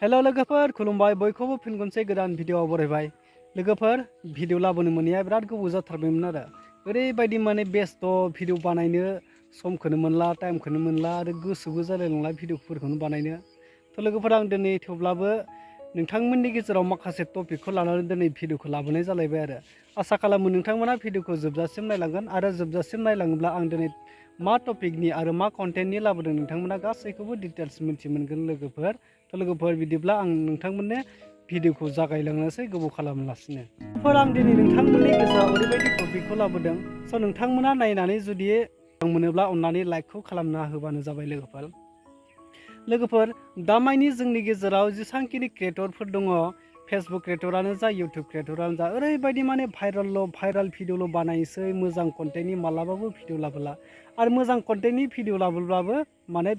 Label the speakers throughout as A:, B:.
A: hello लोगोफोर खुलुमबाय बयखौबो फिन खनसे गोदान भिडिअ बरायबाय लोगोफोर भिडिअ लाबोनो मोनैया बिराद गोबाव जाथारबायमोन आरो ओरैबायदि माने बेस्थ भिडिअ बानायनो समखौनो मोनला टाइमखौनो मोनला आरो गोसोबो जालाय नंला भिडिअफोरखौनो बानायनो थ' लोगोफोर आं दिनै थेवब्लाबो नोंथांमोननि गेजेराव माखासे टपिकखौ लानानै दिनै भिडिअखौ लाबोनाय जालायबाय आरो आसा खालामो नोंथांमोना भिडिअखौ जोबजासिम नायलांगोन आरो जोबजासिम नायलाङोब्ला आं दिनै मा टपिकनि आरो मा कन्टेन्टनि लाबोदों नोंथांमोना गासैखौबो डिटेल्स मिथि मोनगोन लोगोफोर थ' लोगोफोर बिदिब्ला आं नोंथांमोननो भिडिअखौ जागायलांनोसै गोबाव खालामालासिनो आं दिनै नोंथांमोननि गेजेराव ओरैबायदि टपिकखौ लाबोदों स' नोंथांमोना नायनानै जुदि मोनोब्ला अन्नानै लाइकखौ खालामना होबानो जाबाय लोगोफोर दामानि जोंनि गेजेराव जेसांखिनि क्रिएटरफोर दङ फेसबुक क्रिएटरानो जा इउटुब क्रिएटरानो जा ओरैबायदि माने भाइराल भिडिअल' बानायसै मोजां कन्टेन्टनि मालाबाबो भिडिअ लाबोला आरो मोजां कन्टेन्टनि भिडिअ लाबोब्लाबो माने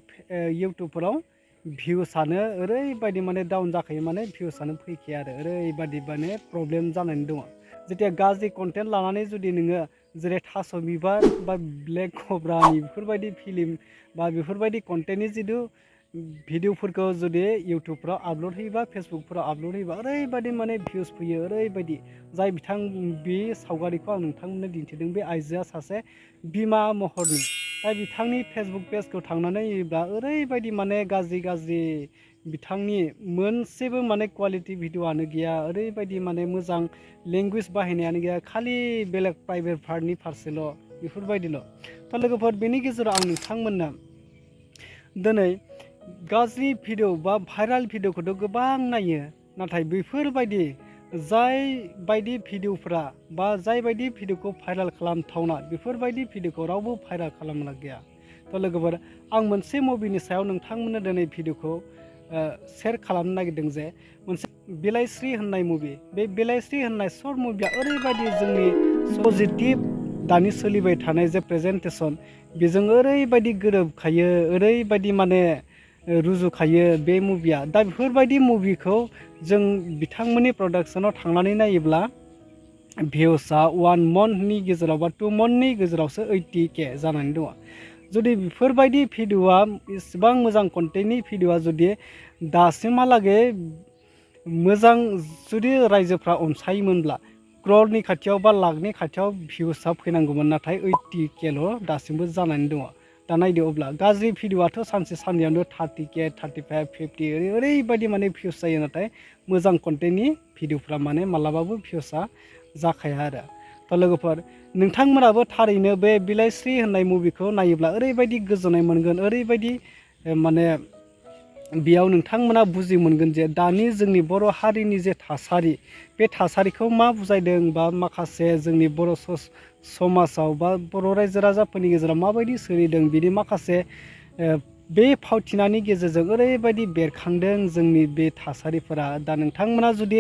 A: इउटुबफोराव भिउसानो ओरैबायदि माने डाउन जाखायो माने भिउसानो फैखाया आरो ओरैबायदि माने प्रब्लेम जानानै दङ जेथिया गाज्रि कन्टेन्ट लानानै जुदि नोङो जेरै थास' बिबार बा ब्लेक कब्रानि बेफोरबायदि फिल्म बा बेफोरबायदि कन्टेन्टनि जिथु भिडिअफोरखौ जुदि इउटुबफ्राव आपल'ड होयोबा फेसबुकफोराव आपल'ड होयोबा ओरैबायदि माने भिउस फैयो ओरैबायदि जाय बे सावगारिखौ आं नोंथांमोननो दिन्थिदों बे आइजोआ सासे बिमा महरनि दा बिथांनि फेसबुक पेजखौ थांनानै नायोब्ला ओरैबायदि माने गाज्रि बिथांनि मोनसेबो माने क्वालिटि भिडिअआनो गैया ओरैबायदि माने मोजां लेंगुवेज बाहायनायानो गैया खालि बेलेग प्राइभेट पार्टनि फारसेल' बेफोरबायदिल' थ' लोगोफोर बेनि गेजेराव आं नोंथांमोननो दिनै गाज्रि भिडिअ बा भाइराल भिडिअखौथ' गोबां नायो नाथाय बेफोरबायदि जाय बायदि भिडिअफ्रा बा जाय बायदि भिडिअखौ भाइराल खालामथावना बेफोरबायदि भिडिअखौ रावबो भाइराल खालामना गैया थ' लोगोफोर आं मोनसे मुभिनि सायाव नोंथांमोननो दिनै भिडिअखौ शेयार खालामनो नागिरदों जे मोनसे बिलाइस्रि होननाय मुभि बे बिलाइस्रि होननाय शर्ट मुभिया ओरैबायदि जोंनि पजिटिभ दानि सोलिबाय थानाय जे प्रेजेन्टेसन बेजों ओरैबायदि गोरोबखायो ओरैबायदि माने रुजुखायो बे मुभिया दा बेफोरबायदि मुभिखौ जों बिथांमोननि प्रडाक्सनाव थांनानै नायोब्ला भिउसआ 1 मन्थनि गेजेराव बा 2 मन्थनि गेजेरावसो 80K जानानै दङ जुदि बेफोरबायदि भिडिअआ इसेबां मोजां कन्टेन्टनि भिडिअआ जुदि दासिमहालागै मोजां जुदि रायजोफ्रा अनसायोमोनब्ला क्ररनि खाथियाव बा लाखनि खाथियाव भिउसआ फैनांगौमोन नाथाय 80Kल' दासिमबो जानानै दङ दा नायदो अब्ला गाज्रि भिडिअआथ' सानसे साननैयावनो 30K 35 50 ओरैबायदि माने भिउस जायो नाथाय मोजां कन्टेन्टनि भिडिअफ्रा माने मालाबाबो भिउसआ जाखाया आरो थ' लोगोफोर नोंथांमोनाबो थारैनो बे बिलाइस्रि होननाय मुभिखौ नायोब्ला ओरैबायदि गोजोननाय मोनगोन ओरैबायदि माने बेयाव नोंथांमोना बुजि मोनगोन जे दानि जोंनि बर' हारिनि जे थासारि बे थासारिखौ मा बुजायदों बा माखासे जोंनि बर' समाजाव बा बर' रायजो राजाफोरनि गेजेराव माबायदि सोलिदों बिनि माखासे बे फावथिनानि गेजेरजों ओरैबायदि बेरखांदों जोंनि बे थासारिफोरा दा नोंथांमोना जुदि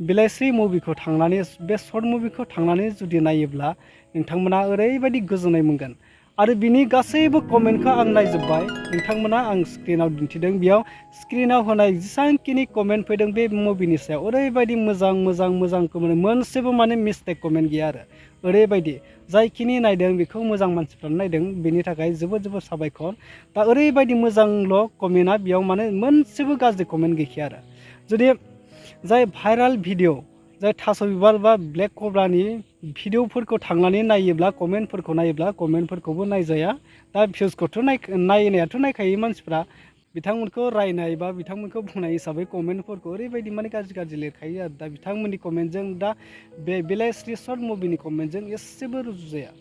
A: बिलाइस्रि मुभिखौ थांनानै बे शर्ट मुभिखौ थांनानै जुदि नायोब्ला नोंथांमोना ओरैबायदि गोजोननाय मोनगोन आरो बिनि गासैबो कमेन्टखौ आं नायजोब्बाय नोंथांमोना आं स्क्रिनाव दिन्थिदों बेयाव स्क्रिनाव होनाय जेसेबांखिनि कमेन्ट फैदों बे मुभिनि सायाव ओरैबायदि मोजां कमेन्ट मोनसेबो माने मिस्टेक कमेन्ट गैया आरो ओरैबायदि जायखिनि नायदों बेखौ मोजां मानसिफ्रानो नायदों बेनि थाखाय जोबोद साबायखर दा ओरैबायदि मोजांल' कमेन्टआ बेयाव माने मोनसेबो गाज्रि कमेन्ट गैखाया आरो जुदि जाय भाइराल भिडिअ जाय थास' बिबार बा ब्लेक कब्रानि भिडिअफोरखौ थांनानै नायोब्ला कमेन्टफोरखौबो नायजाया दा भिउसखौथ' नायनायाथ' नायखायो मानसिफ्रा बिथांमोनखौ रायनाय बा बिथांमोनखौ बुंनाय हिसाबै कमेन्टफोरखौ ओरैबायदि माने गाज्रि लिरखायो आरो दा बिथांमोननि कमेन्टजों दा बे बिलाइस्रि शर्ट मुभिनि कमेन्टजों एसेबो रुजुजाया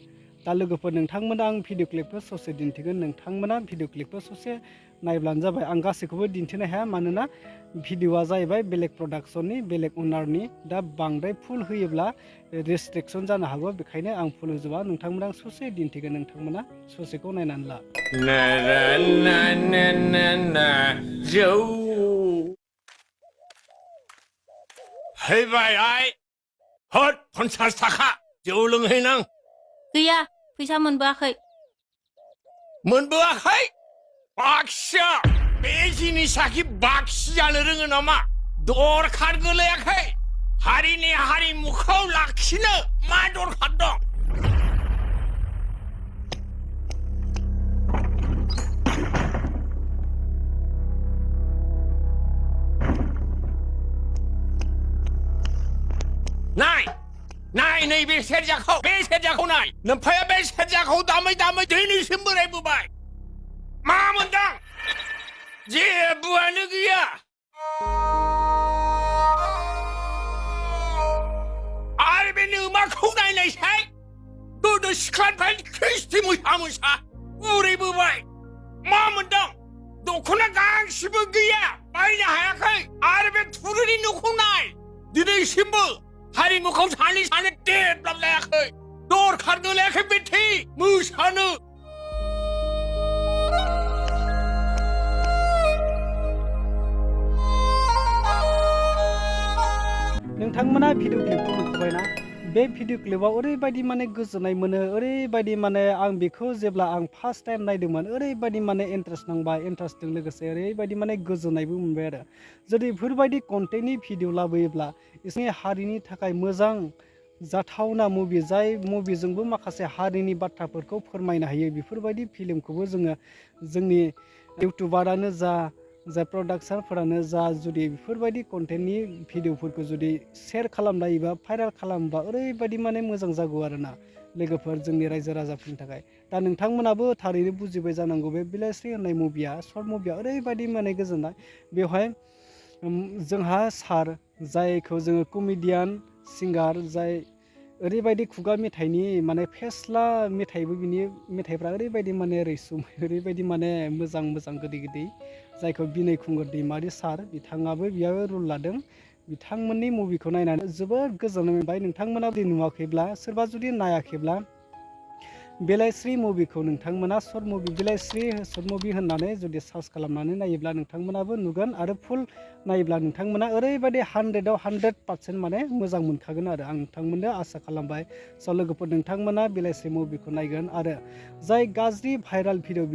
A: दा लोगोफोर नोंथांमोना आं भिडिअ क्लिपखौ ससे दिन्थिगोन नोंथांमोना भिडिअ क्लिपखौ ससे नायब्लानो जाबाय आं गासैखौबो दिन्थिनो हाया मानोना भिडिअआ जाहैबाय बेलेग प्रडाक्शननि बेलेग अनारनि दा बांद्राय फुल होयोब्ला रेस्ट्रिक्सन जानो हागौ बेखायनो आं फुल होजोबा नोंथांमोना आं ससे दिन्थिगोन नोंथांमोना ससेखौ नायनानै ला
B: जौ फैबाय आइ हद 50 थाखा जौ लोंहैनां
C: गैया फैसा मोनबोआखै
B: बाक्सिया बे जिनिसाखि बाक्सि जानो रोङो नामा दरखार गोलैयाखै हारिनि हारिमुखौ लाखिनो मा दरखार दं बे सेरजाखौ नाय नोमफाया बे सेरजाखौ दामै दामै दिनैसिम बोरायबोबाय मा मोनदां जेबोआनो गैया आरो बे नोमाखौ नायनायसाय गोदो सिख्लानिफ्राय ख्रिस्टि मोसा बुरैबोबाय मा मोनदां दख'ना गांसेबो गैया बायनो हायाखै आरो बे थुरिनि न'खौ नाय दिनैसिमबो हारिमुखौ सानै डेभलप जायाखै दरखार गोलैयाखै बेथि मोसानो
A: नोंथांमोना भिडिअ क्लिपखौ नुखाबायना बे भिडिअ क्लिपाव ओरैबायदि माने गोजोननाय मोनो ओरैबायदि माने आं बेखौ जेब्ला आं फार्स्ट टाइम नायदोंमोन ओरैबायदि माने इन्टारेस्ट नांबाय इन्टारेस्टजों लोगोसे ओरैबायदि माने गोजोननायबो मोनबाय आरो जुदि बेफोरबायदि कन्टेन्टनि भिडिअ लाबोयोब्ला इसोरनि हारिनि थाखाय मोजां जाथावना मुभि जाय मुभिजोंबो माखासे हारिनि बाथ्राफोरखौ फोरमायनो हायो बेफोरबायदि फिल्मखौबो जोङो जोंनि इउटुबारानो जा प्रडाक्सारफोरानो जा जुदि बेफोरबायदि कन्टेन्टनि भिडिअफोरखौ जुदि शेयार खालामलायोबा भाइरेल खालामोबा ओरैबायदि माने मोजां जागौ आरोना लोगोफोर जोंनि रायजो राजाफोरनि थाखाय दा नोंथांमोनाबो थारैनो बुजिबाय जानांगौ बे बिलाइस्रि होननाय मुभिया सर्ट मुभिया ओरैबायदि माने गोजोननाय बेवहाय जोंहा सार जायखौ जोङो कमेडियान सिंगार जाय ओरैबायदि खुगा मेथाइनि माने फेस्ला मेथाइबो बिनि मेथाइफ्रा ओरैबायदि माने रैसुम ओरैबायदि माने मोजां गोदै जायखौ बिनय खुंगुर दैमारि सार बिथाङाबो बेयाव रल लादों बिथांमोननि मुभिखौ नायनानै जोबोद गोजोननाय मोनबाय नोंथांमोना जुदि नुवाखैब्ला सोरबा जुदि नायाखैब्ला बिलाइस्रि मुभिखौ नोंथांमोना सर्ट मुभि बिलाइस्रि सर्ट मुभि होननानै जुदि सार्च खालामनानै नायोब्ला नोंथांमोनाबो नुगोन आरो फुल नायोब्ला नोंथांमोना ओरैबायदि 100% माने मोजां मोनखागोन आरो आं नोंथांमोननो आसा खालामबाय स' लोगोफोर नोंथांमोना बिलाइस्रि मुभिखौ नायगोन आरो जाय गाज्रि भाइराल भिडिअ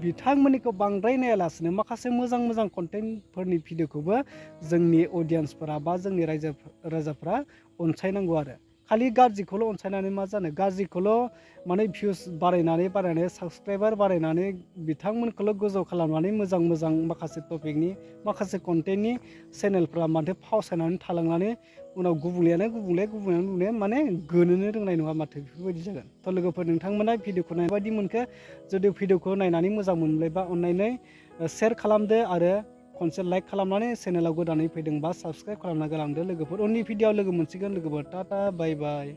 A: बिथांमोननिखौ बांद्राय नायालासिनो माखासे मोजां कन्टेन्टफोरनि भिडिअखौबो जोंनि अडियेन्सफोरा बा जोंनि रायजो राजाफ्रा अनसायनांगौ आरो खालि गाज्रिखौल' अनसायनानै मा जानो गाज्रिखौल' माने भिउस बारायनानै साबसक्राइबार बारायनानै बिथांमोनखौल' गोजौ खालामनानै मोजां माखासे टपिकनि माखासे कन्टेन्टनि चेनेलफ्रा माथो फावसायनानै थालांनानै उनाव गुबुंले माने गोनोनो रोंनाय नङा माथो बेफोरबायदि जागोन थ' लोगोफोर नोंथांमोना भिडिअखौ नाय बायदि मोनखो जुदि भिडिअखौ नायनानै मोजां मोनबायबा अननानै शेयार खालामदो आरो खनसे लाइक खालामनानै चेनेलाव गोदानै फैदोंबा साबसक्राइब खालामना गालांदो लोगोफोर उननि भिडिअआव लोगो मोनसिगोन लोगोफोर टाटा बाय बाय